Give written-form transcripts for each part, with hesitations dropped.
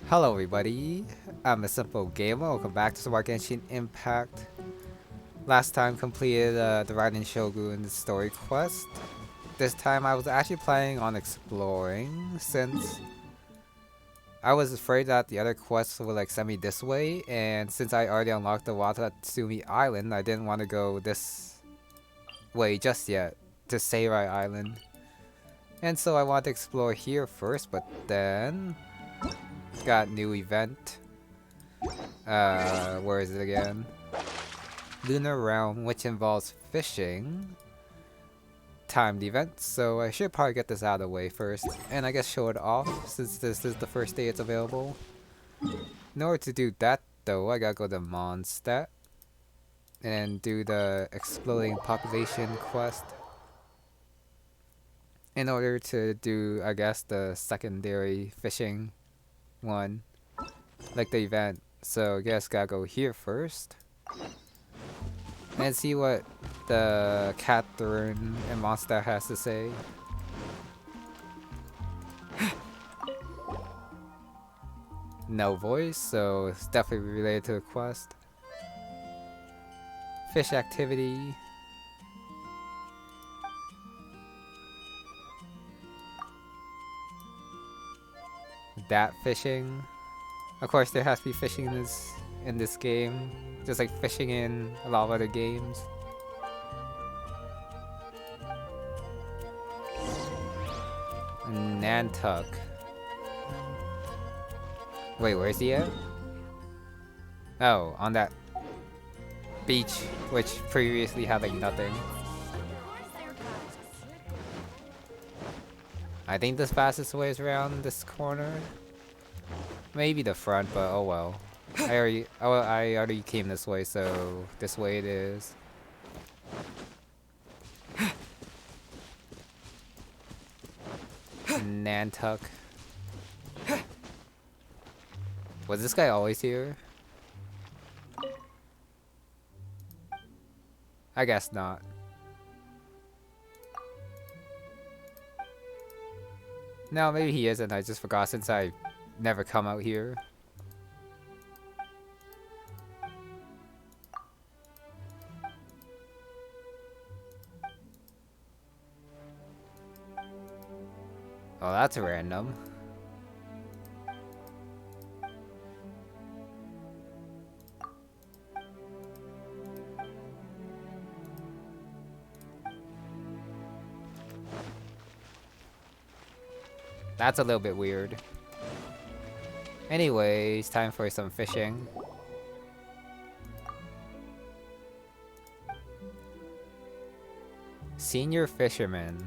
Hello everybody, I'm a simple gamer. Welcome back to some more Genshin Impact. Last time completed the Raiden Shogun story quest. This time I was actually planning on exploring since I was afraid that the other quests would like send me this way, and since I already unlocked the Watatsumi Island, I didn't want to go this way just yet to Seirai Island. And so I wanted to explore here first, but then got new event. Where is it again? Lunar realm, which involves fishing. Timed event, so I should probably get this out of the way first, and I guess show it off since this is the first day it's available. In order to do that though, I gotta go to Mondstadt and do the exploding population quest in order to do, I guess, the secondary fishing one, like the event. So I guess gotta go here first and see what the Catherine and Mondstadt has to say. No voice, so it's definitely related to the quest. Fish activity. That fishing. Of course, there has to be fishing in this game, just like fishing in a lot of other games. Nantuck. Wait, where's he at? Oh, on that beach, which previously had like nothing. I think the fastest way is around this corner. Maybe the front, but oh well. I already came this way, so this way it is. Nantuck. Was this guy always here? I guess not. No, maybe he isn't. I just forgot since I never come out here. Oh, that's random. That's a little bit weird. Anyways, time for some fishing. Senior fisherman.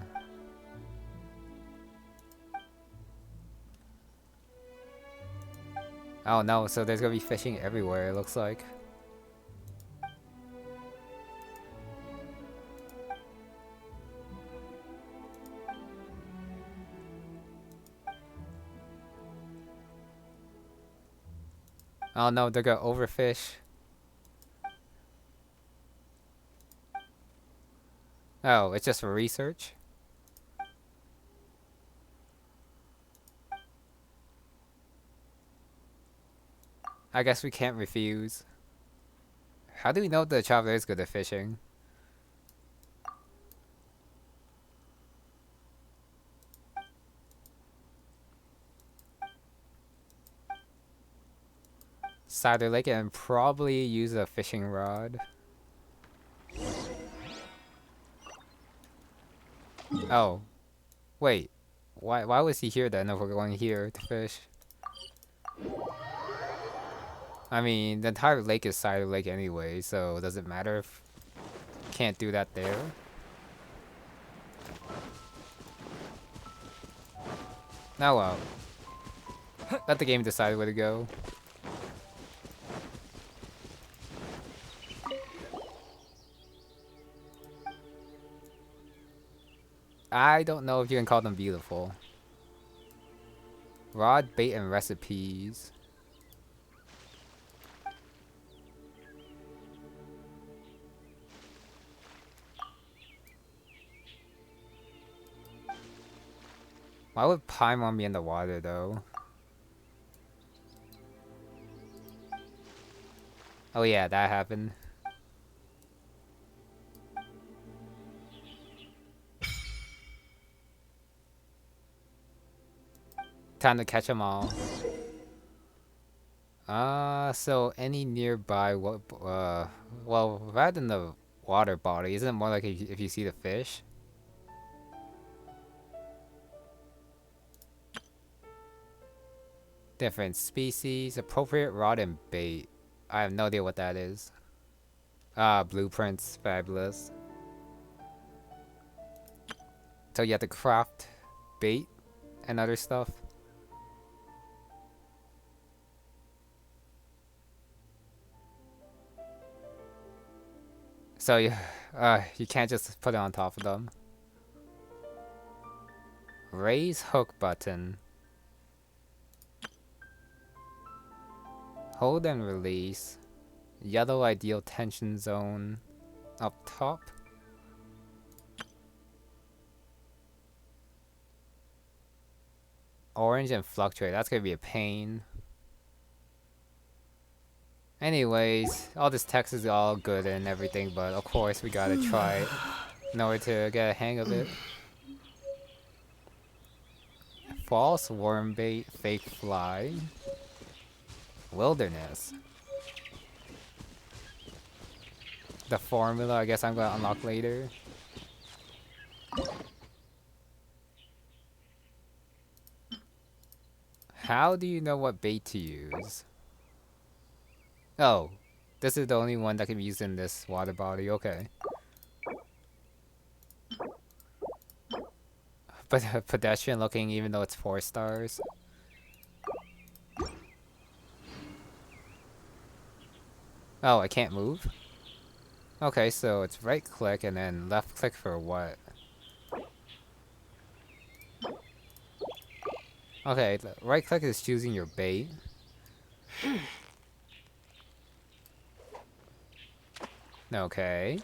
Oh no, so there's gonna be fishing everywhere, it looks like. Oh no, they're gonna overfish. Oh, it's just for research? I guess we can't refuse. How do we know the traveler is good at fishing? Cider Lake and probably use a fishing rod. Oh. Wait. Why was he here then if we're going here to fish? I mean, the entire lake is Cider Lake anyway, so does it matter if can't do that there? Oh well. Let the game decide where to go. I don't know if you can call them beautiful. Rod, bait, and recipes. Why would Paimon be in the water though? Oh yeah, that happened. Time to catch them all. So any nearby well, rather than the water body, isn't it more like if you see the fish? Different species, appropriate rod and bait. I have no idea what that is. Blueprints, fabulous. So you have to craft bait and other stuff. So you can't just put it on top of them. Raise hook button. Hold and release. Yellow ideal tension zone up top. Orange and fluctuate. That's gonna be a pain. Anyways, all this text is all good and everything, but of course we gotta try it in order to get a hang of it. False worm bait, fake fly. Wilderness. The formula, I guess I'm gonna unlock later. How do you know what bait to use? Oh, this is the only one that can be used in this water body, okay. But pedestrian looking even though it's 4 stars. Oh, I can't move? Okay, so it's right click and then left click for what? Okay, right click is choosing your bait. Okay.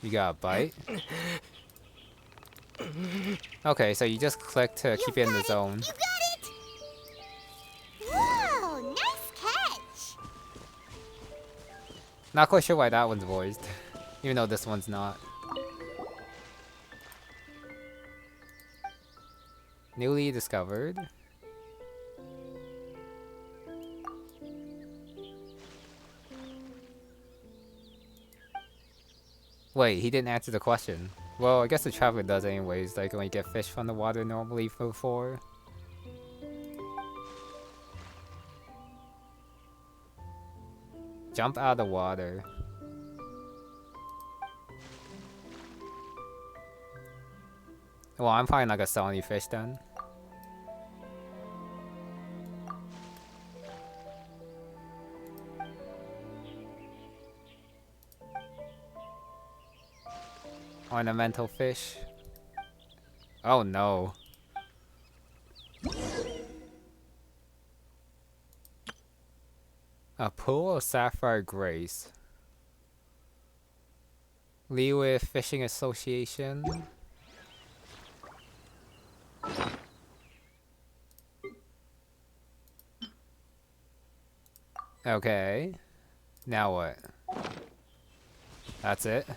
You got a bite? Okay, so you just click to keep it in the zone. You got it! Whoa, nice catch! Not quite sure why that one's voiced, even though this one's not. Newly discovered. Wait, he didn't answer the question. Well, I guess the traveler does anyways, like when you get fish from the water normally before. Jump out of the water. Well, I'm probably not gonna sell any fish then. Ornamental fish. Oh no. A pool of sapphire grace. Leeway Fishing Association. Okay. Now what? That's it?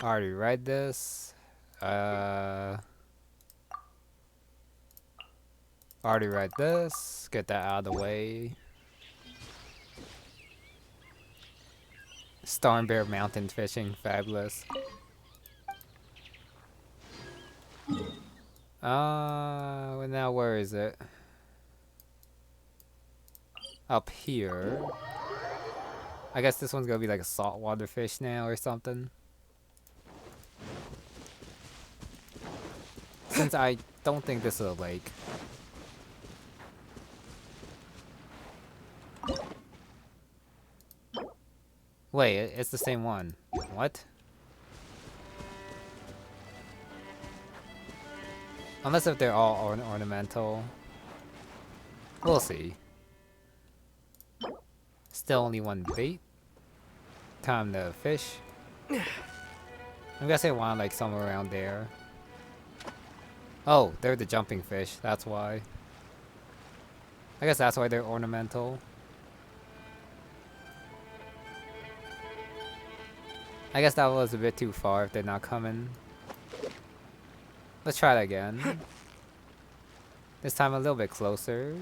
Already read this. Already read this. Get that out of the way. Storm Bear Mountain Fishing. Fabulous. Well, now where is it? Up here. I guess this one's gonna be like a saltwater fish now or something. Since I don't think this is a lake. Wait, it's the same one. What? Unless if they're all ornamental. We'll see. Still only one bait. Time to fish. I'm guessing I want like somewhere around there. Oh, they're the jumping fish, that's why. I guess that's why they're ornamental. I guess that was a bit too far if they're not coming. Let's try that again. This time a little bit closer.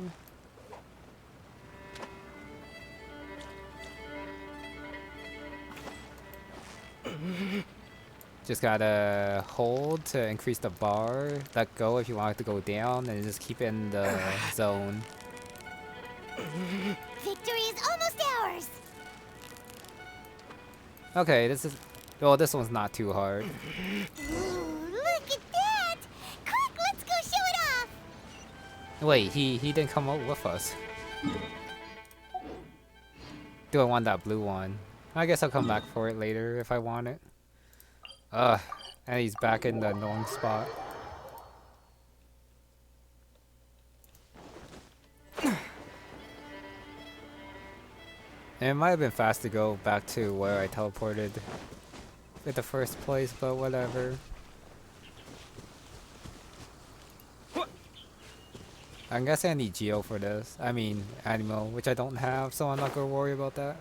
Just gotta hold to increase the bar, let go if you want it to go down, and just keep it in the zone. Victory is almost ours. Okay, this is... well, this one's not too hard. Ooh, look at that! Quick, let's go show it off. Wait, he didn't come up with us. Do I want that blue one? I guess I'll come back for it later if I want it. Ugh, and he's back in the annoying spot. And it might have been fast to go back to where I teleported in the first place, but whatever. I'm guessing I need Geo for this. I mean, Animo, which I don't have, so I'm not gonna worry about that.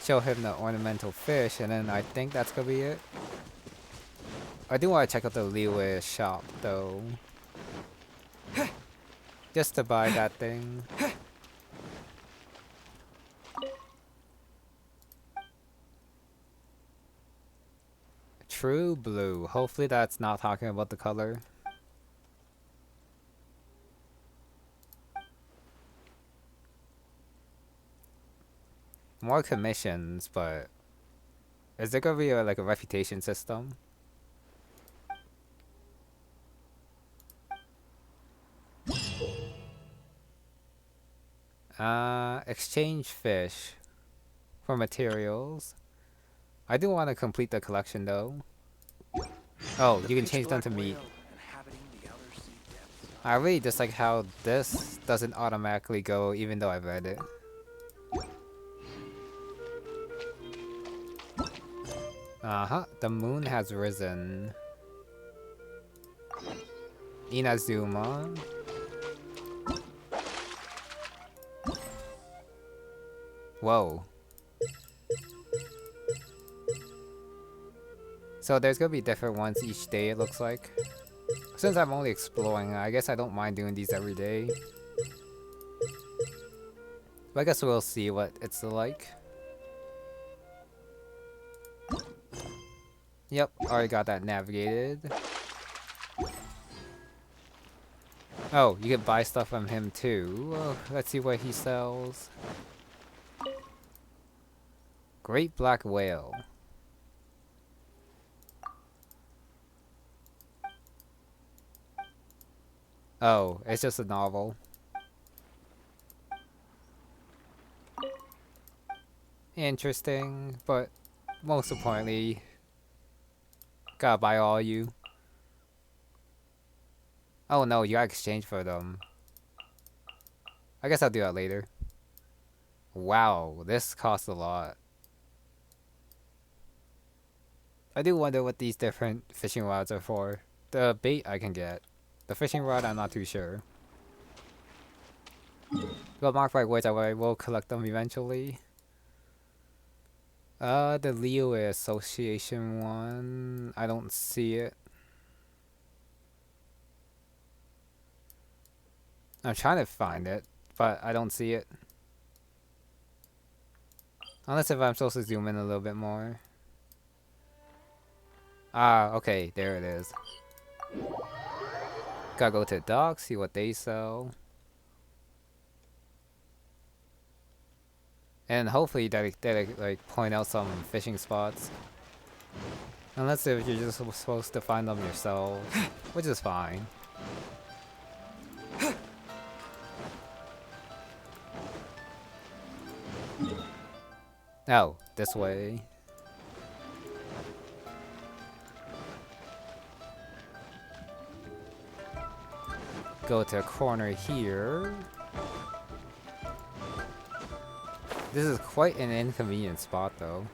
Show him the ornamental fish, and then I think that's gonna be it. I do want to check out the Lewis shop, though. Just to buy that thing. True blue. Hopefully that's not talking about the color. More commissions, but is there gonna be like a reputation system? Exchange fish for materials. I do want to complete the collection though. Oh, you can change them to meat. I really dislike how this doesn't automatically go even though I've read it. Uh-huh, the moon has risen. Inazuma. Whoa. So there's gonna be different ones each day, it looks like. Since I'm only exploring, I guess I don't mind doing these every day. But I guess we'll see what it's like. Yep, already got that navigated. Oh, you can buy stuff from him too. Oh, let's see what he sells. Great black whale. Oh, it's just a novel. Interesting, but most importantly, gotta buy all you. Oh no, you gotta exchange for them. I guess I'll do that later. Wow, this costs a lot. I do wonder what these different fishing rods are for. The bait I can get. The fishing rod I'm not too sure. But marked by which I will collect them eventually. The Leo Association one. I don't see it. I'm trying to find it, but I don't see it. Unless if I'm supposed to zoom in a little bit more. Ah, okay, there it is. Gotta go to the dock, see what they sell. And hopefully they like point out some fishing spots. Unless if you're just supposed to find them yourself, which is fine. Oh, this way. Go to a corner here. This is quite an inconvenient spot though.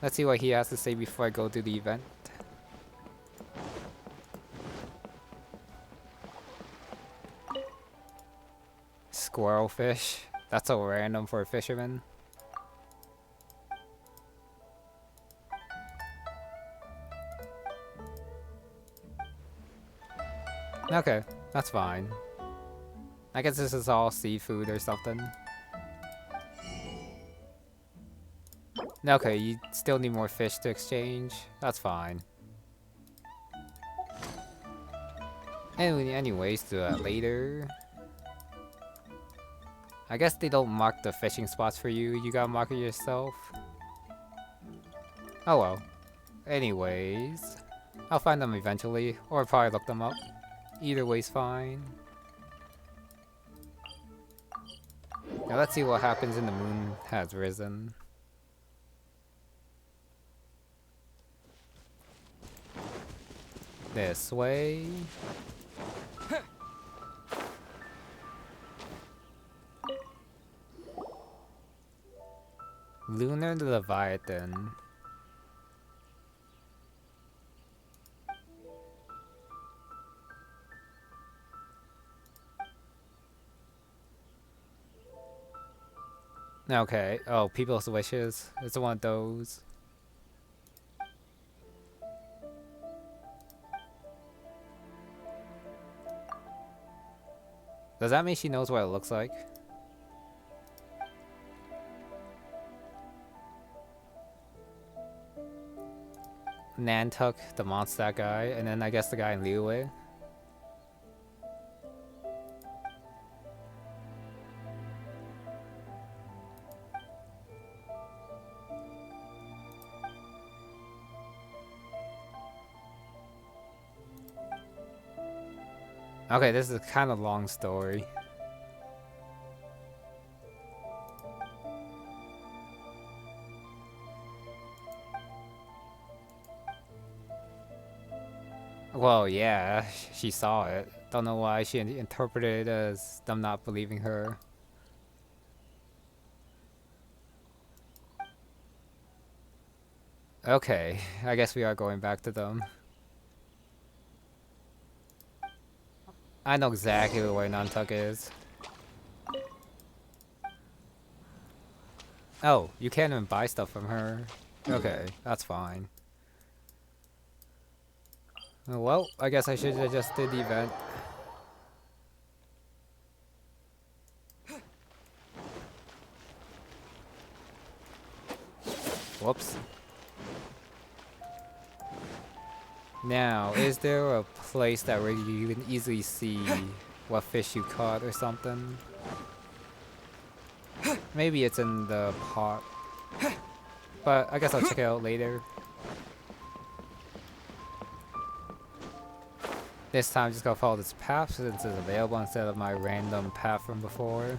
Let's see what he has to say before I go to the event. Squirrelfish. That's so random for a fisherman. Okay, that's fine. I guess this is all seafood or something. Okay, you still need more fish to exchange. That's fine. Anyways, do that later. I guess they don't mark the fishing spots for you. You gotta mark it yourself. Oh well. Anyways, I'll find them eventually, or probably look them up. Either way's fine. Now let's see what happens when the moon has risen. This way. Lunar Leviathan. Okay. Oh, people's wishes. It's one of those. Does that mean she knows what it looks like? Nantuck, the Mondstadt guy, and then I guess the guy in Liyue. Okay, this is a kind of long story. Well, yeah, she saw it. Don't know why she interpreted it as them not believing her. Okay, I guess we are going back to them. I know exactly where Nantuck is. Oh, you can't even buy stuff from her. Okay, that's fine. Well, I guess I should have just did the event. Whoops. Now, is there a place that where you can easily see what fish you caught or something? Maybe it's in the pot. But I guess I'll check it out later. This time, just gotta follow this path since it's available instead of my random path from before.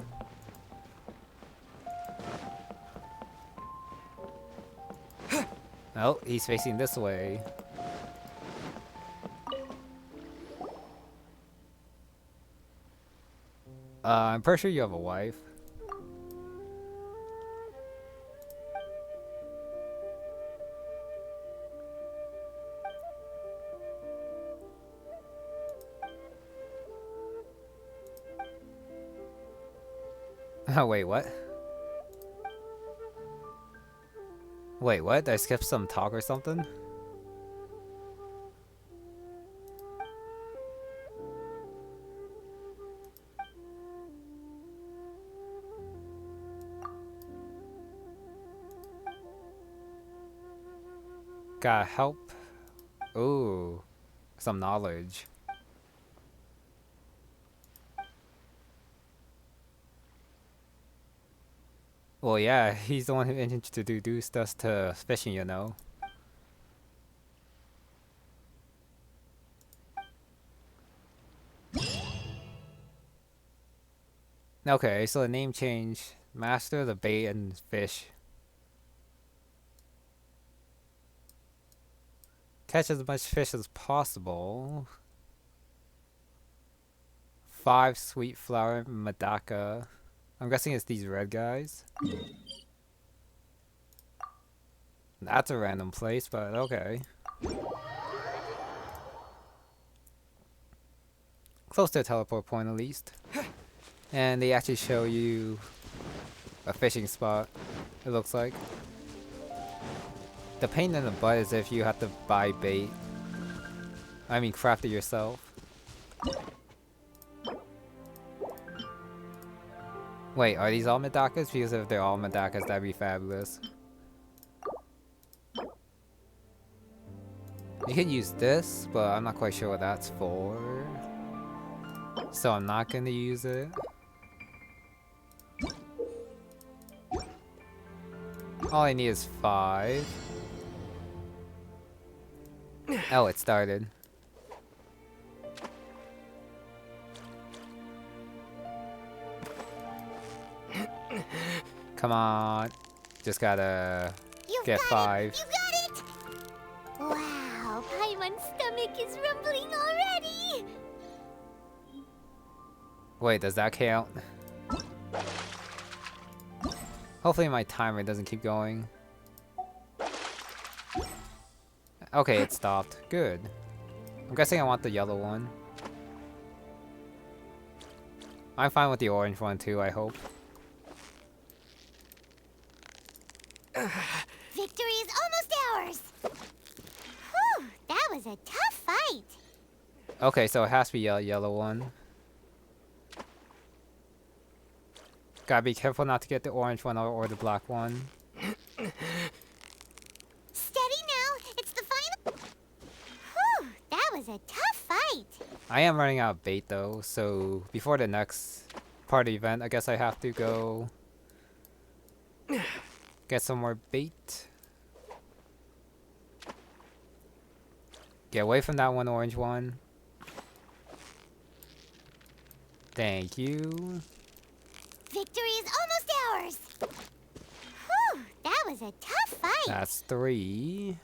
Oh, he's facing this way. I'm pretty sure you have a wife. Oh, wait, what? Wait, what? Did I skip some talk or something? Gotta help. Ooh, some knowledge. Well, yeah, he's the one who introduced us to fishing, you know. Okay, so the name change. Master the bait and fish. Catch as much fish as possible. 5 sweet flower Madaka. I'm guessing it's these red guys. That's a random place, but okay. Close to the teleport point at least. And they actually show you a fishing spot, it looks like. The pain in the butt is if you have to buy bait. I mean, craft it yourself. Wait, are these all Medakas? Because if they're all Medakas, that'd be fabulous. You can use this, but I'm not quite sure what that's for. So I'm not gonna use it. All I need is 5. Oh, it started. Come on. Just gotta get 5. You got it! Wow, Paimon's stomach is rumbling already! Wait, does that count? Hopefully my timer doesn't keep going. Okay, it stopped. Good. I'm guessing I want the yellow one. I'm fine with the orange one too, I hope. Victory is almost ours! Whew, that was a tough fight! Okay, so it has to be a yellow one. Gotta be careful not to get the orange one or the black one. Steady now, it's the final... Whew, that was a tough fight! I am running out of bait though, so before the next part of the event, I guess I have to go get some more bait. Get away from that one orange one. Thank you. Victory is almost ours! Whew, that was a tough fight! That's 3.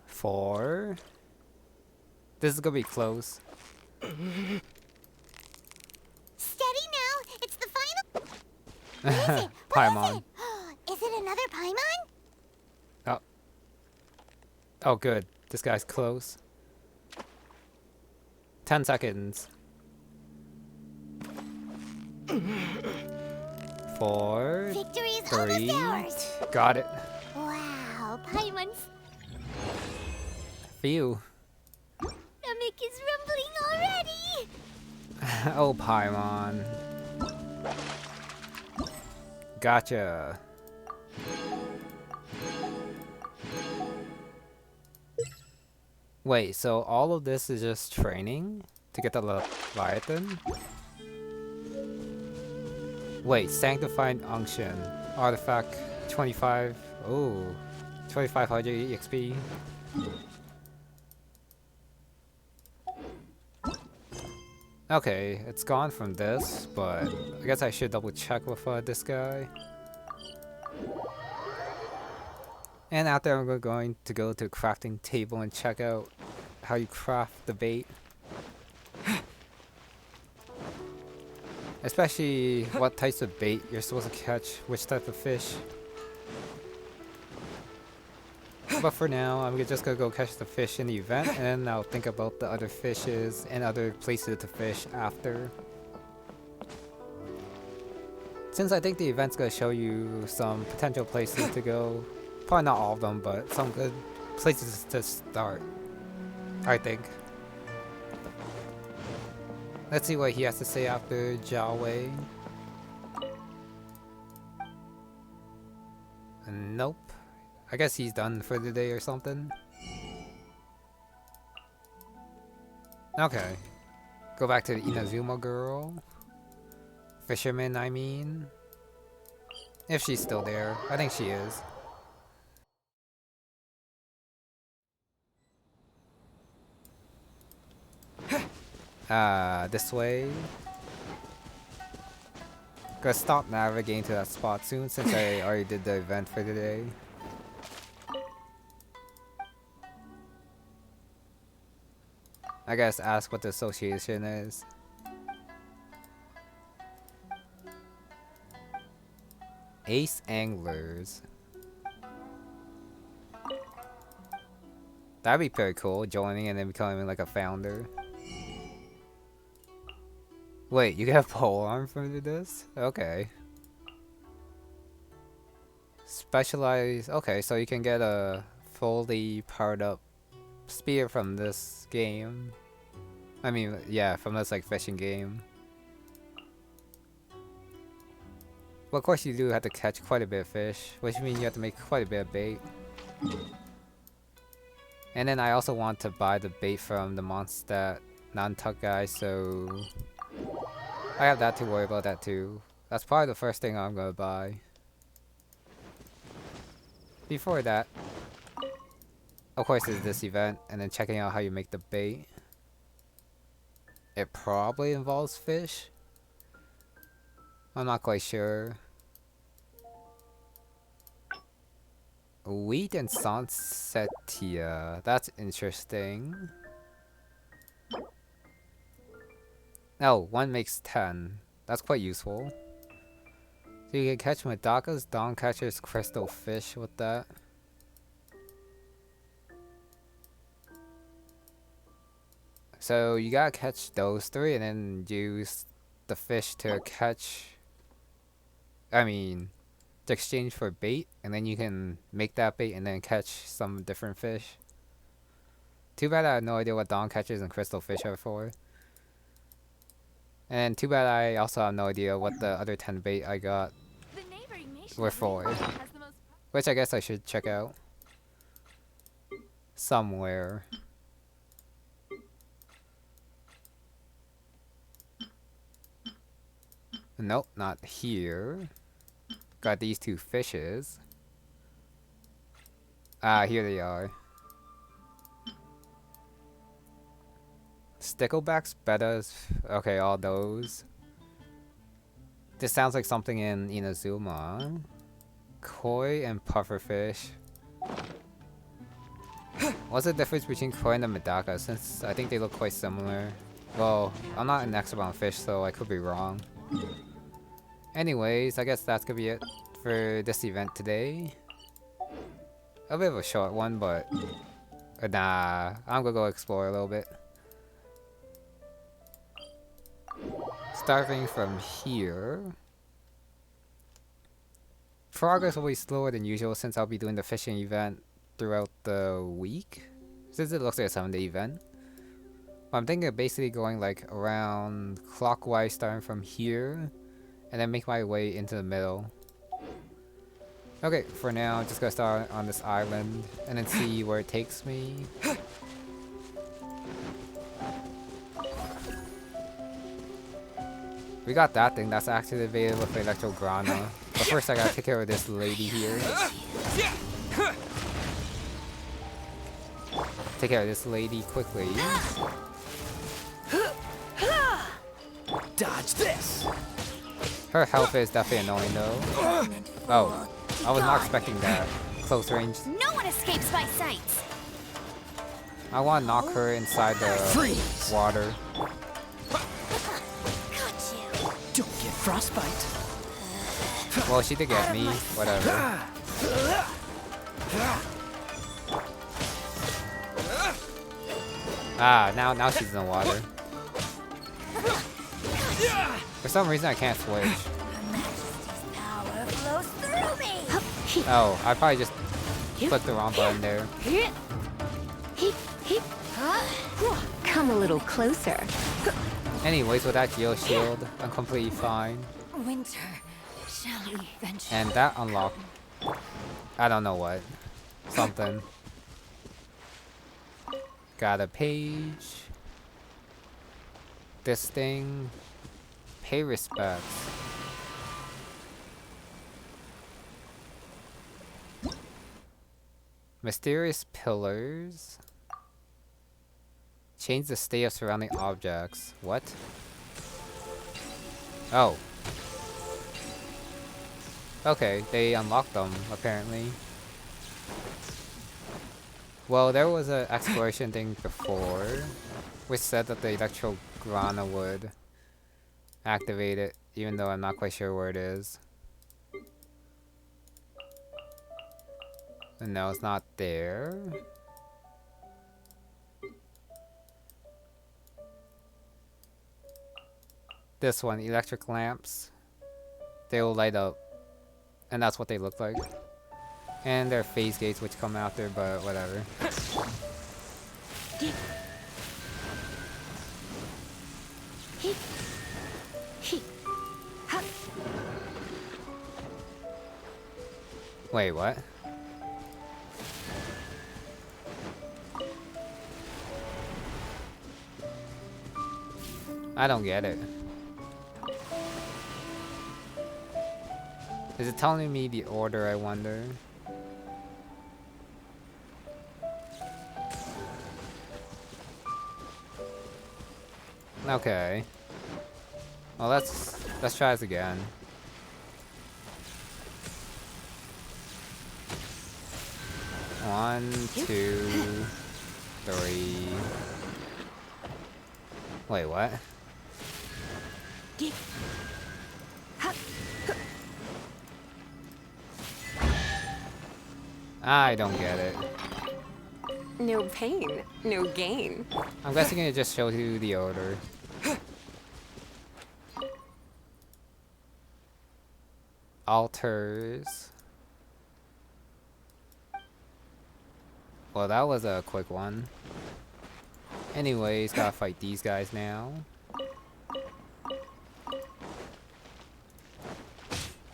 Four. This is gonna be close. Steady now, it's the final... What is it? What Paimon. is it? Is it another Paimon? Oh. Oh, good. This guy's close. 10 seconds. 4. Victory is 3. almost ours! Got it. Wow, Paimon's Phew. stomach is rumbling already! Oh, Paimon. Gotcha. Wait, so all of this is just training to get the Leviathan? Wait, Sanctified Unction. Artifact 25. Oh, 2500 EXP. Okay, it's gone from this, but I guess I should double check with this guy. And after I'm going to go to the crafting table and check out how you craft the bait. Especially what types of bait you're supposed to catch, which type of fish. But for now, I'm just gonna go catch the fish in the event, and then I'll think about the other fishes and other places to fish after. Since I think the event's gonna show you some potential places to go. Probably not all of them, but some good places to start, I think. Let's see what he has to say after Jiawei. Nope. I guess he's done for the day or something. Okay. Go back to the Inazuma girl. Fisherman, I mean. If she's still there. I think she is. This way. Gonna stop navigating to that spot soon since I already did the event for today. I guess ask what the association is. Ace Anglers. That'd be pretty cool, joining and then becoming like a founder. Wait, you get a pole arm from this? Okay. Specialized. Okay, so you can get a fully powered up spear from this game. I mean, yeah, from this like fishing game. Well, of course you do have to catch quite a bit of fish, which means you have to make quite a bit of bait. And then I also want to buy the bait from the Mondstadt non-tuck guy, so I have that to worry about that too. That's probably the first thing I'm gonna buy. Before that, of course, is this event, and then checking out how you make the bait. It probably involves fish. I'm not quite sure. Wheat and Sansetia. That's interesting. Oh, 1 makes 10. That's quite useful. So you can catch Medaka's Dawn Catcher's crystal fish with that. So you gotta catch those 3 and then use the fish to catch... to exchange for bait, and then you can make that bait and then catch some different fish. Too bad I have no idea what Dawn Catchers and crystal fish are for. And too bad I also have no idea what the other 10 bait I got were for. Which I guess I should check out. Somewhere. Nope, not here. Got these 2 fishes. Ah, here they are. Sticklebacks, bettas. Okay, all those. This sounds like something in Inazuma. Koi and pufferfish. What's the difference between koi and the Medaka, since I think they look quite similar? Well, I'm not an expert on fish, so I could be wrong. Anyways, I guess that's gonna be it for this event today. A bit of a short one, but nah, I'm gonna go explore a little bit. Starting from here. Progress will be slower than usual since I'll be doing the fishing event throughout the week, since it looks like a 7-day event. I'm thinking of basically going like around clockwise, starting from here, and then make my way into the middle. Okay, for now, just gonna start on this island and then see where it takes me. We got that thing that's activated with Electro Grana. But first I gotta take care of this lady here. Take care of this lady quickly. Dodge this. Her health is definitely annoying though. Oh, I was not expecting that. Close range. No one escapes my sights. I want to knock her inside the water. Got you. Don't get frostbite. Well, she did get me. Whatever. Ah, now she's in the water. For some reason I can't switch. Majesty's power flows through me. Oh, I probably just clicked the wrong button there. Come a little closer. Anyways, with that Geo Shield, I'm completely fine. Winter shall eventually. And that unlocked... I don't know what. Something. Got a page. This thing. Pay respects. Mysterious pillars. Change the state of surrounding objects. What? Oh. Okay, they unlocked them, apparently. Well, there was an exploration thing before, which said that the Electro Grana would activate it, even though I'm not quite sure where it is. No, it's not there. This one, electric lamps. They will light up. And that's what they look like. And there are phase gates which come after, but whatever. Wait, what? I don't get it. Is it telling me the order, I wonder? Okay. Well, let's try this again. One, two, three. Wait, what? I don't get it. No pain, no gain. I'm guessing it just shows you the order. Altars. Well, that was a quick one. Anyways, gotta fight these guys now.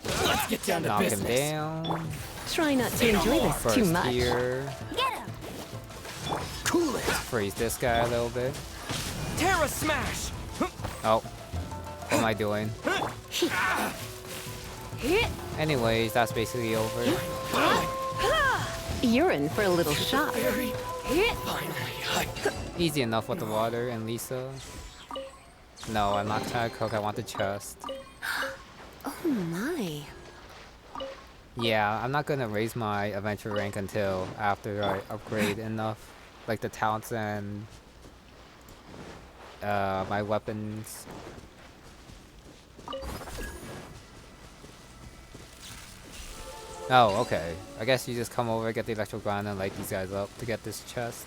Let's get down to Knock him business. down. Try not to enjoy this too First much. gear. Get him! Cool it. Freeze this guy a little bit. Terra smash. Oh. What am I doing? Anyways, that's basically over. You're in for a little shock. Finally, I Easy enough with the water and Lisa. No, I'm not trying to cook. I want the chest. Oh my. Yeah, I'm not gonna raise my adventure rank until after I upgrade enough, like the talents and my weapons. Oh, okay. I guess you just come over, get the electro ground, and light these guys up to get this chest.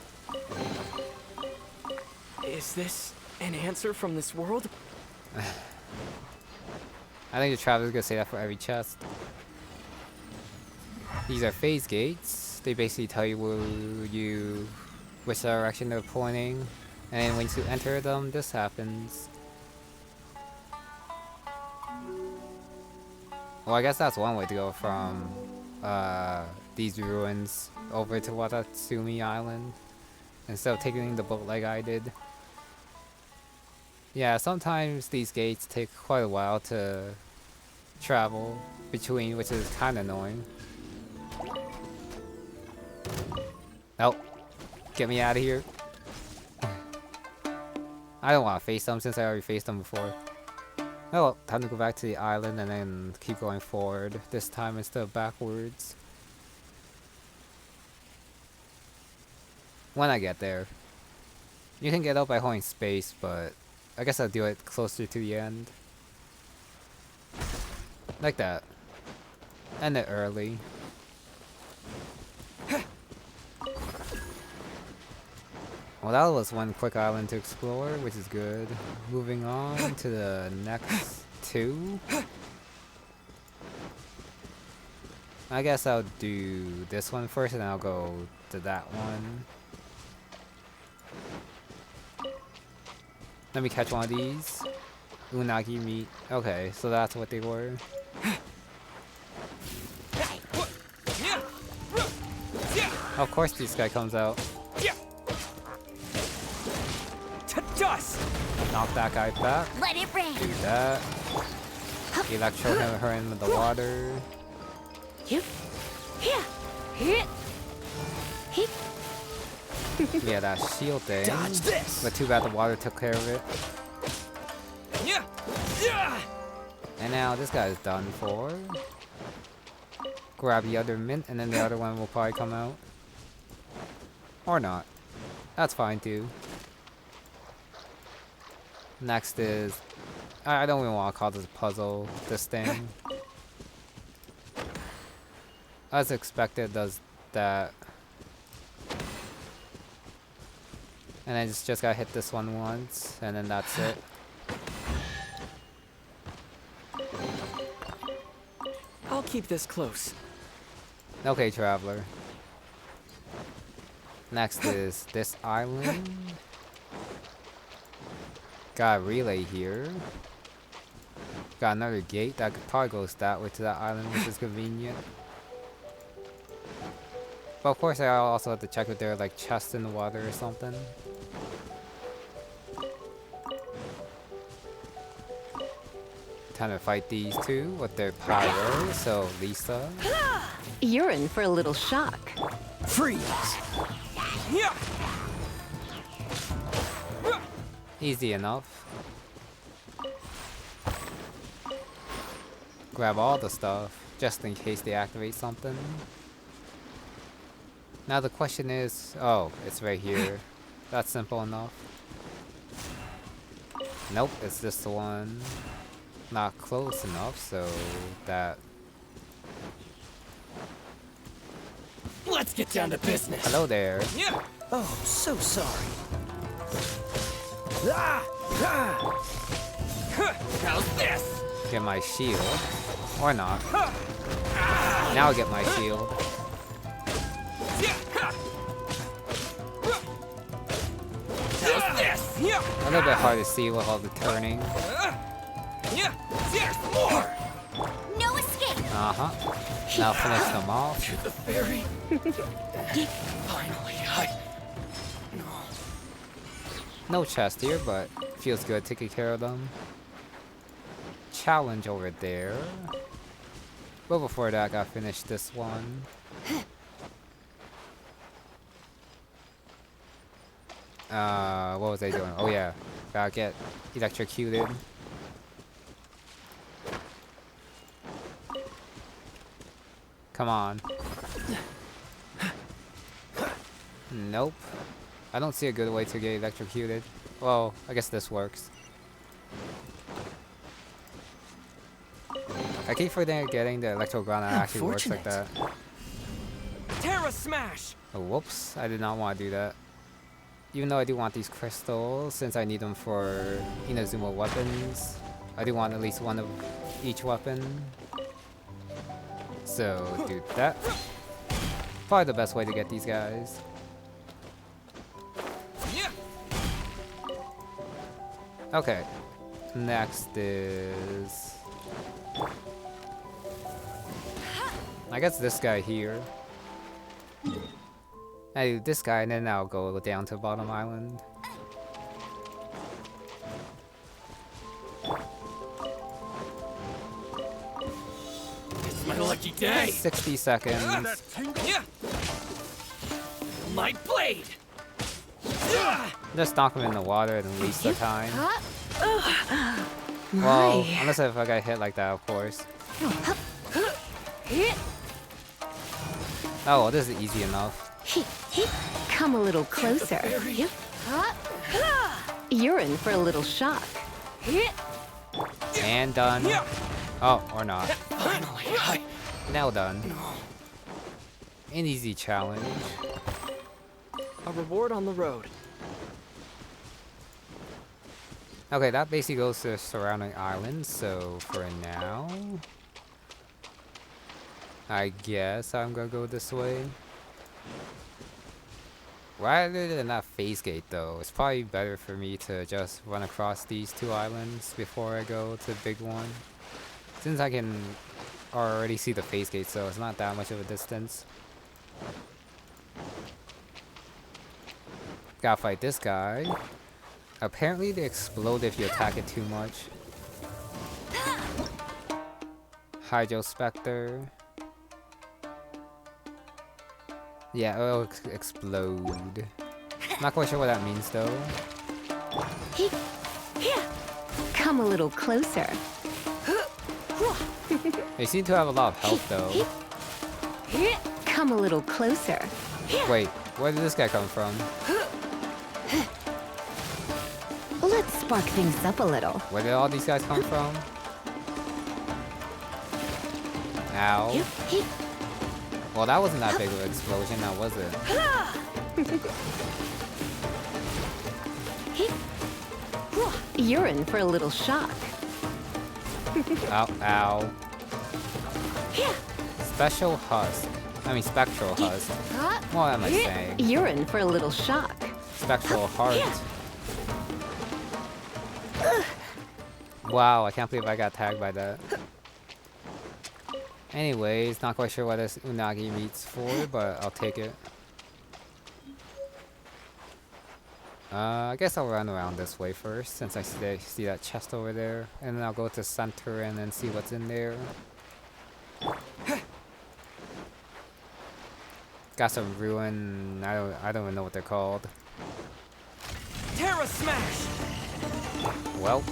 Is this an answer from this world? I think the traveler's gonna say that for every chest. These are phase gates. They basically tell you which direction they're pointing, and then once you enter them, this happens. Well, I guess that's one way to go from these ruins over to Watatsumi Island, instead of taking the boat like I did. Yeah, sometimes these gates take quite a while to travel between, which is kind of annoying. Nope. Get me out of here. I don't want to face them since I already faced them before. Oh well, time to go back to the island and then keep going forward. This time instead of backwards. When I get there. You can get up by holding space, but I guess I'll do it closer to the end. Like that. End it early. Well, that was one quick island to explore, which is good. Moving on to the next two. I guess I'll do this one first and I'll go to that one. Let me catch one of these. Unagi meat. Okay, so that's what they were. Of course this guy comes out. To dust. Knock that guy back. Let it rain! Do that. Electro her in the water. Yeah, that shield thing. Dodge this. But too bad the water took care of it. And now this guy's done for. Grab the other mint and then the other one will probably come out. Or not. That's fine too. Next is... I don't even want to call this a puzzle, this thing. As expected, does that. And I just gotta hit this one once, and then that's it. I'll keep this close. Okay, traveler. Next is this island. Got a relay here. Got another gate that probably goes that way to that island, which is convenient. But of course, I also have to check if there are like chests in the water or something. Time to fight these two with their power. So Lisa. You're in for a little shock. Freeze! Yeah! Easy enough. Grab all the stuff, just in case they activate something. Now the question is, oh, it's right here. That's simple enough. Nope, it's this one. Not close enough, so that... Let's get down to business. Hello there. Yeah. Oh, so sorry. Ah! Ah! Huh, how's this? Get my shield. Or not. Now get my shield. How's this? Yeah. A little bit hard to see with all the turning. Yeah. There's more. No escape! Uh-huh. Now finish them off. To the ferry. Finally, No chest here, but feels good taking care of them. Challenge over there. But before that, I gotta finish this one. What was I doing? Oh yeah, gotta get electrocuted. Come on. Nope. I don't see a good way to get electrocuted. Well, I guess this works. I keep forgetting the electro granite actually works like that. Terra smash. Oh, whoops. I did not want to do that. Even though I do want these crystals, since I need them for Inazuma weapons. I do want at least one of each weapon. So, do that. Probably the best way to get these guys. Yeah. Okay. Next is... I guess this guy here. I do this guy and then I'll go down to bottom island. It's my lucky day. 60 seconds. Yeah. My blade. Just knock him in the water and waste the time. Huh? Well, My. unless if I got hit like that, of course. Oh, well, this is easy enough. Come a little closer. Huh? You're in for a little shock. And done. Oh, or not. Finally, Now done. An easy challenge. a reward on the road. Okay, that basically goes to the surrounding islands, so for now... I guess I'm gonna go this way. Rather than that phase gate though, it's probably better for me to just run across these two islands before I go to the big one. Since I can already see the phase gate, so it's not that much of a distance. Gotta fight this guy. Apparently they explode if you attack it too much. Hydro Spectre. Yeah, it'll explode. Not quite sure what that means though. Come a little closer. They seem to have a lot of health though. Come a little closer. Wait, where did this guy come from? Let's spark things up a little. Where did all these guys come from? Ow. Well, that wasn't that big of an explosion, now was it? You're in for a little shock. Ow, ow. Special husk. I mean, spectral husk. What am I saying? You're in for a little shock. Spectral heart. Wow, I can't believe I got tagged by that. Anyways, not quite sure what this unagi meat's for, but I'll take it. I guess I'll run around this way first, since I see that chest over there, and then I'll go to center and then see what's in there. Got some ruin. I don't even know what they're called. Terra Smash! Well.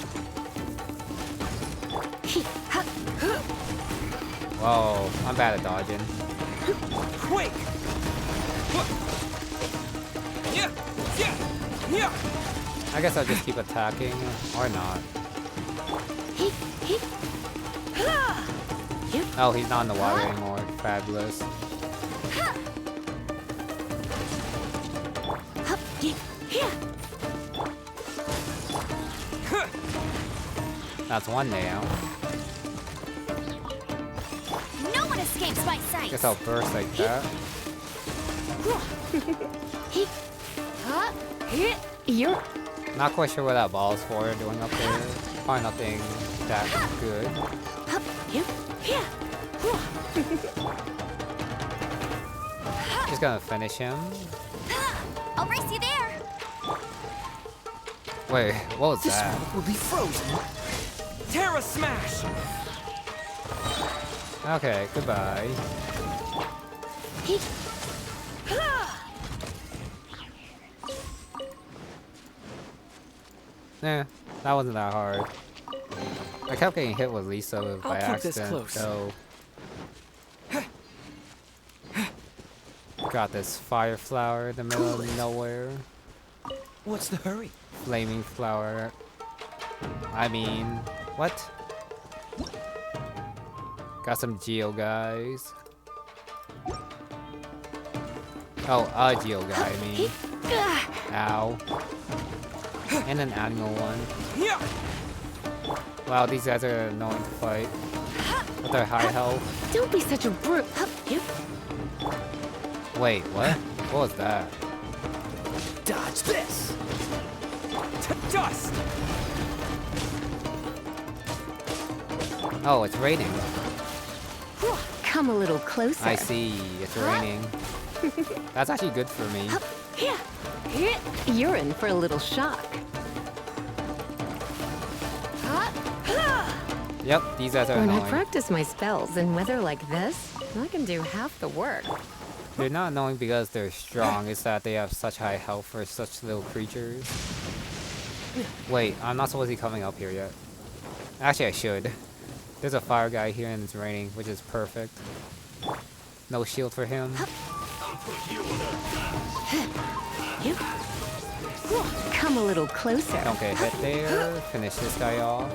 Whoa, I'm bad at dodging. Quake! Yeah! Yeah! Yeah! I guess I'll just keep attacking, or not. Oh, he's not in the water anymore. Fabulous. That's one down. No one escapes my sight. Guess I'll burst like that. You're Not quite sure what that ball's for doing up there. Probably nothing that good. Just gonna finish him. I'll race you there. Wait, what was This that? world will be frozen! Terra Smash! Okay, goodbye. Nah, that wasn't that hard. I kept getting hit with Lisa by keep this accident, close. so... Got this fire flower in the middle of nowhere. What's the hurry? Flaming flower. I mean, what? Got some Geo guys. Oh, a Geo guy, I mean. Ow. And an animal one. Yeah! Wow, these guys are annoying to fight. With their high health. don't be such a brute. Wait, what? What was that? Dodge this! Dust! Oh, it's raining. Come a little closer. I see, it's raining. That's actually good for me. You're in for a little shock. Yep, these guys are When I annoying. practice my spells in weather like this, I can do half the work. They're not annoying because they're strong, it's that they have such high health for such little creatures. Wait, I'm not supposed to be coming up here yet. Actually, I should. There's a fire guy here and it's raining, which is perfect. No shield for him. Come a little closer. Don't get hit there. Finish this guy off.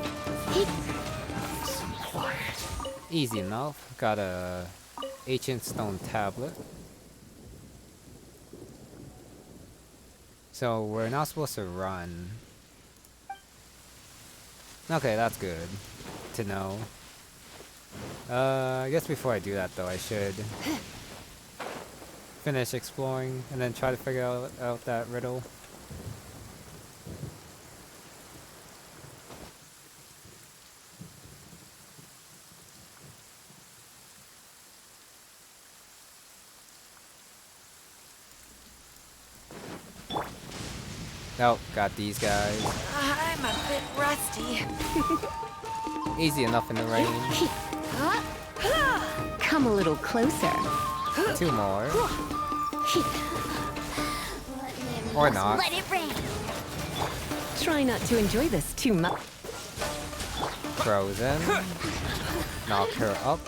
Easy enough. Got a ancient stone tablet. So we're not supposed to run. Okay, that's good to know. I guess before I do that though, I should finish exploring and then try to figure out that riddle. Oh, got these guys. I'm a bit rusty. Easy enough in the rain. Come a little closer. 2 more. Or not. Let it rain. Try not to enjoy this too much. Frozen. Knock her up.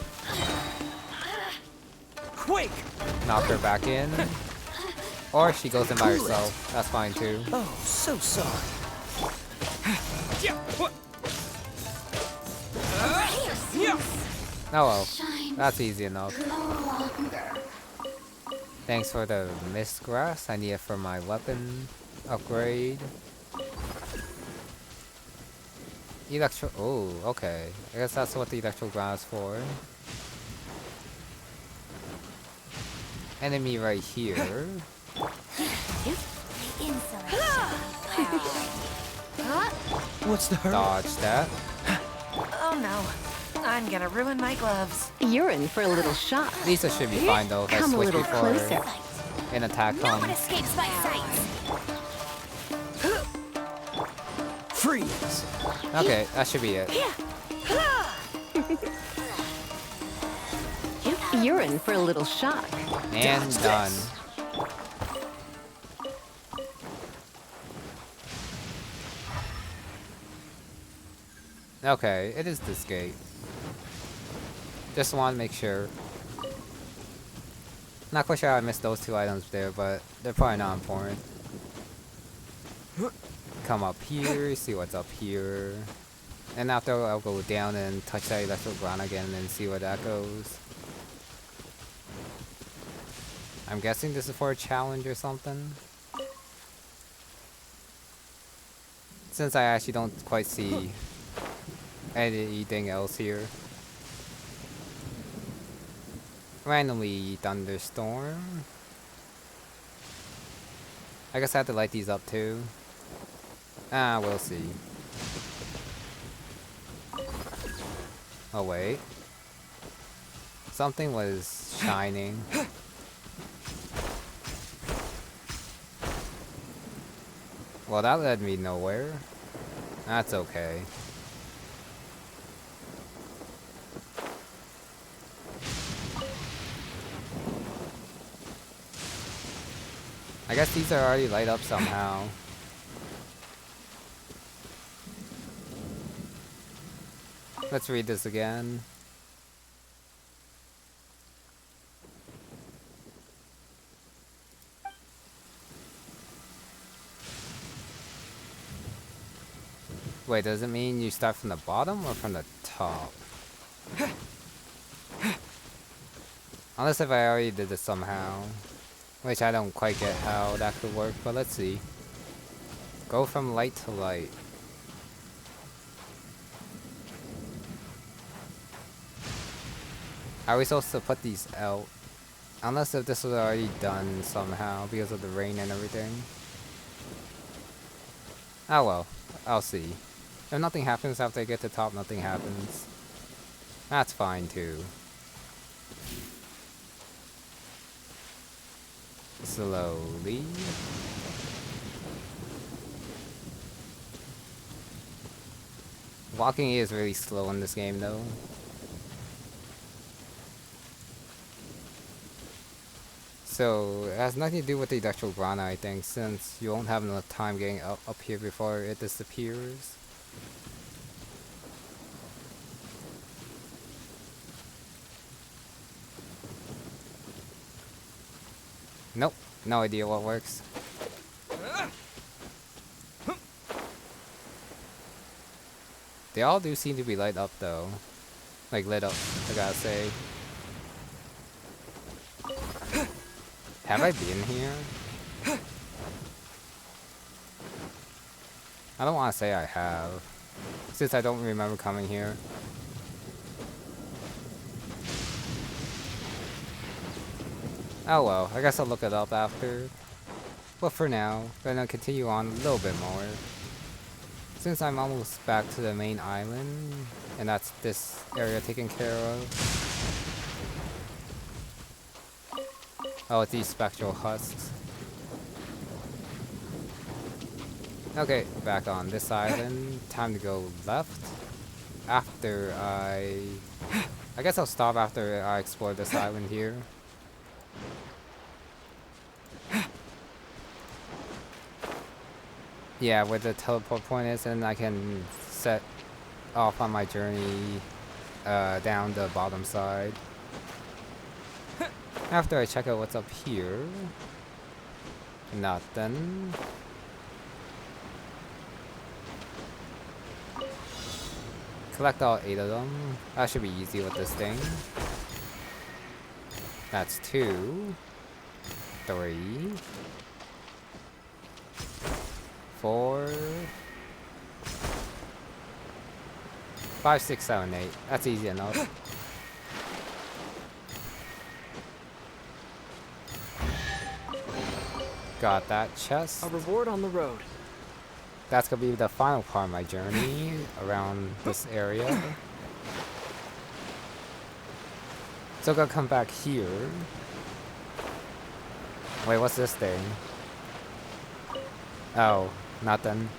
Quake! Knock her back in. Or she goes in by herself. That's fine too. Oh, so sorry. Yeah! What? Yeah! Oh well. That's easy enough. No longer. Thanks for the mist grass. I need it for my weapon upgrade. Electro. Oh, okay. I guess that's what the electro ground is for. Enemy right here. What's the hurry? Dodge that. Oh no, I'm gonna ruin my gloves. You're in for a little shock. Lisa should be fine though if I Come a switch little before closer. an attack No one comes. escapes my sight. Freeze! Okay, that should be it. You're in for a little shock. And Dodge done. this. Okay, it is this gate. Just want to make sure. Not quite sure how I missed those two items there, but they're probably not important. Come up here, see what's up here. And after I'll go down and touch that electrical ground again and see where that goes. I'm guessing this is for a challenge or something. Since I actually don't quite see anything else here. Randomly thunderstorm. I guess I have to light these up too. Ah, we'll see. Oh wait. Something was shining. Well, that led me nowhere. That's okay. I guess these are already light up somehow. Let's read this again. Wait, does it mean you start from the bottom or from the top? Unless if I already did this somehow. Which I don't quite get how that could work, but let's see. Go from light to light. Are we supposed to put these out? Unless if this was already done somehow because of the rain and everything. Oh well, I'll see. If nothing happens after I get to the top, nothing happens. That's fine too. Slowly. Walking is really slow in this game though. So, it has nothing to do with the electrical grana, I think, since you won't have enough time getting up here before it disappears. Nope, no idea what works. They all do seem to be light up though. Like lit up, I gotta say. Have I been here? I don't want to say I have, since I don't remember coming here. Oh well, I guess I'll look it up after. But for now, I'm gonna continue on a little bit more. Since I'm almost back to the main island, and that's this area taken care of. Oh, it's these spectral husks. Okay, back on this island. Time to go left. After I guess I'll stop after I explore this island here. Yeah, where the teleport point is, and I can set off on my journey down the bottom side. After I check out what's up here, nothing. Collect all 8 of them. That should be easy with this thing. That's 2. 3, 4, 5, 6, 7, 8. That's easy enough. Got that chest. A reward on the road. That's gonna be the final part of my journey around this area. So gonna come back here. Wait, what's this thing? Oh, nothing.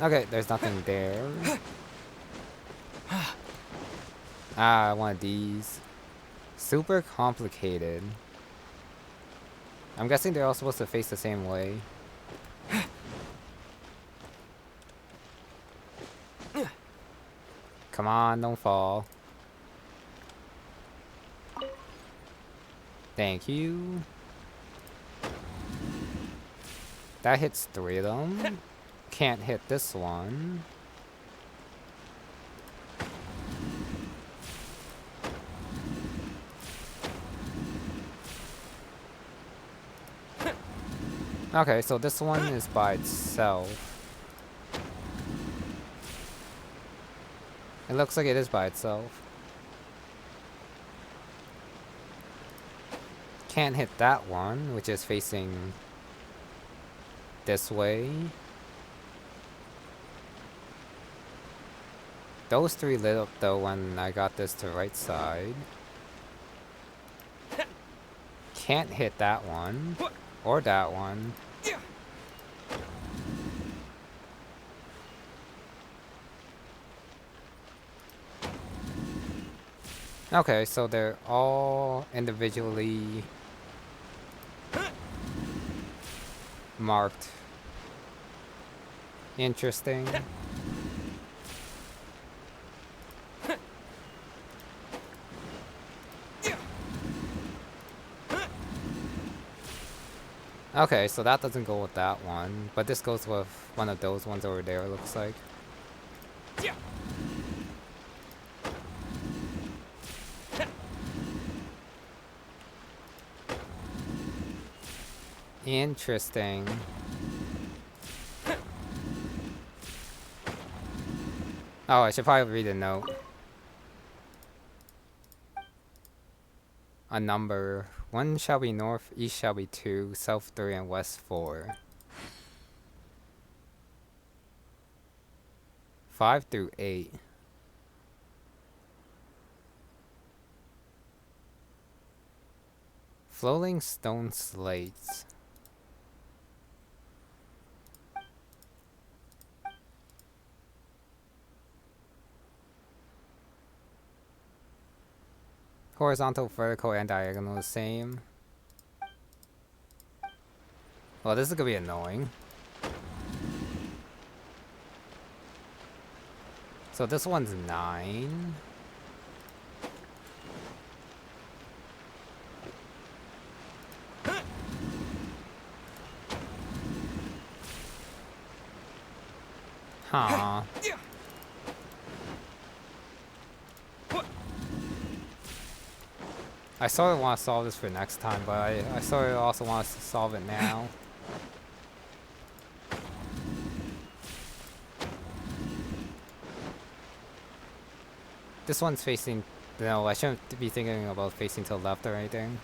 Okay, there's nothing there. Ah, one of these. Super complicated. I'm guessing they're all supposed to face the same way. Come on, don't fall. Thank you. That hits 3 of them. Can't hit this one. Okay, so this one is by itself. It looks like it is by itself. Can't hit that one, which is facing this way. Those 3 lit up though when I got this to right side. Can't hit that one. Or that one. Okay, so they're all individually marked. Interesting. Okay, so that doesn't go with that one, but this goes with one of those ones over there, it looks like. Interesting. Oh, I should probably read a note. A number. 1 shall be north, east shall be 2, south 3, and west 4. 5 through 8. Floating stone slates. Horizontal, vertical, and diagonal the same. Well, this is gonna be annoying. So this one's 9. Huh. I sort of want to solve this for next time, but I sort of also want to solve it now. This one's facing... No, I shouldn't be thinking about facing to the left or anything.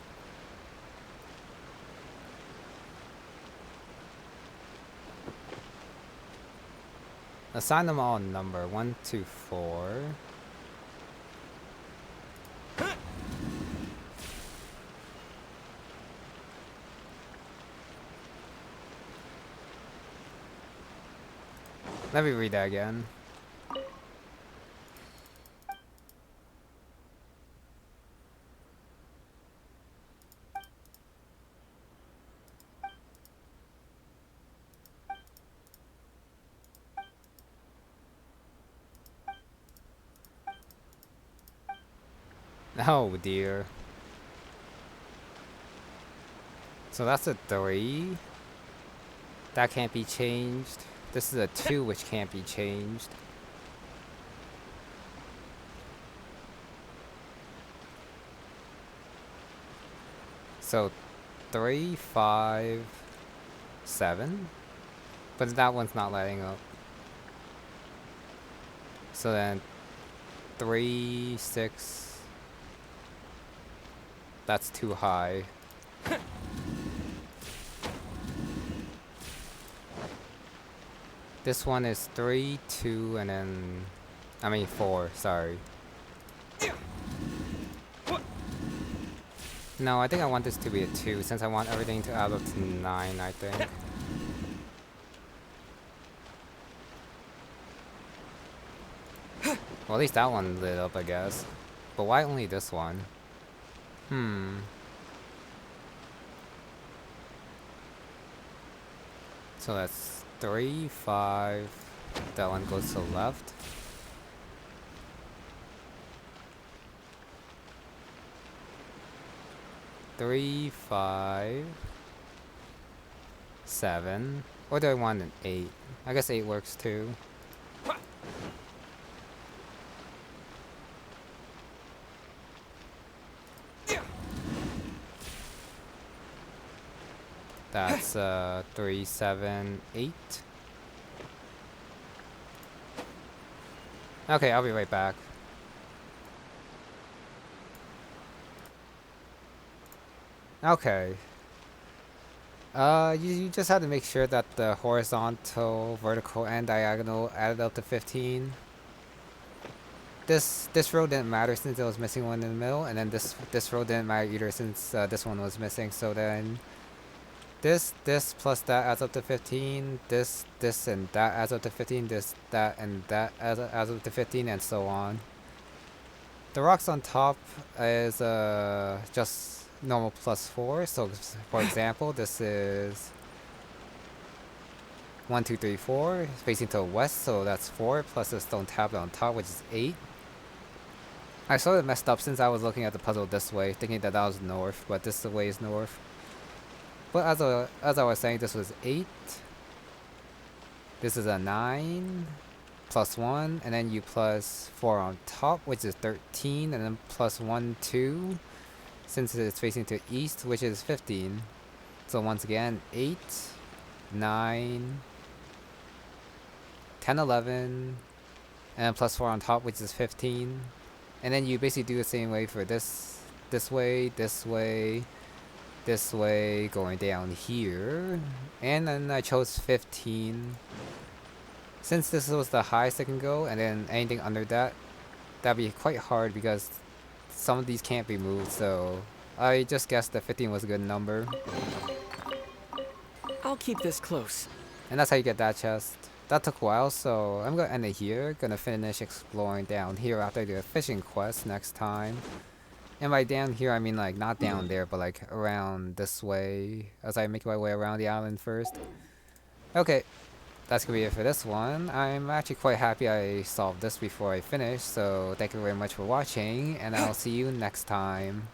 Assign them all a number. 1, 2, 4. Let me read that again. Oh dear. So that's a 3. That can't be changed. This is a 2 which can't be changed. So 3, 5, 7. But that one's not lighting up. So then 3, 6. That's too high. This one is 3, 2, and then... I mean 4, sorry. No, I think I want this to be a 2, since I want everything to add up to 9, I think. Well, at least that one lit up, I guess. But why only this one? So that's 3, 5. That one goes to the left. Three, 5, 7. Or do I want an 8? I guess 8 works too. That's 3, 7, 8. Okay, I'll be right back. Okay. You just have to make sure that the horizontal, vertical, and diagonal added up to 15. This row didn't matter since it was missing one in the middle, and then this row didn't matter either since this one was missing. So then this plus that adds up to 15. This and that adds up to 15. This, that, and that adds up to 15, and so on. The rocks on top is just normal +4. So for example, this is 1, 2, 3, 4 facing to the west, so that's 4 plus the stone tablet on top, which is 8. I sort of messed up since I was looking at the puzzle this way, thinking that that was north, but this way is north. But as I was saying, this was 8. This is a 9 plus 1, and then you plus 4 on top, which is 13, and then plus 1, 2, since it's facing to east, which is 15. So once again, 8, 9, 10, 11, and plus 4 on top, which is 15. And then you basically do the same way for this way, this way, this way, going down here. And then I chose 15. Since this was the highest I can go, and then anything under that, that'd be quite hard because some of these can't be moved, so I just guessed that 15 was a good number. I'll keep this close. And that's how you get that chest. That took a while, so I'm gonna end it here. Gonna finish exploring down here after I do a fishing quest next time. And by down here, I mean like not down there, but like around this way as I make my way around the island first. Okay, that's gonna be it for this one. I'm actually quite happy I solved this before I finish, so thank you very much for watching, and I'll see you next time.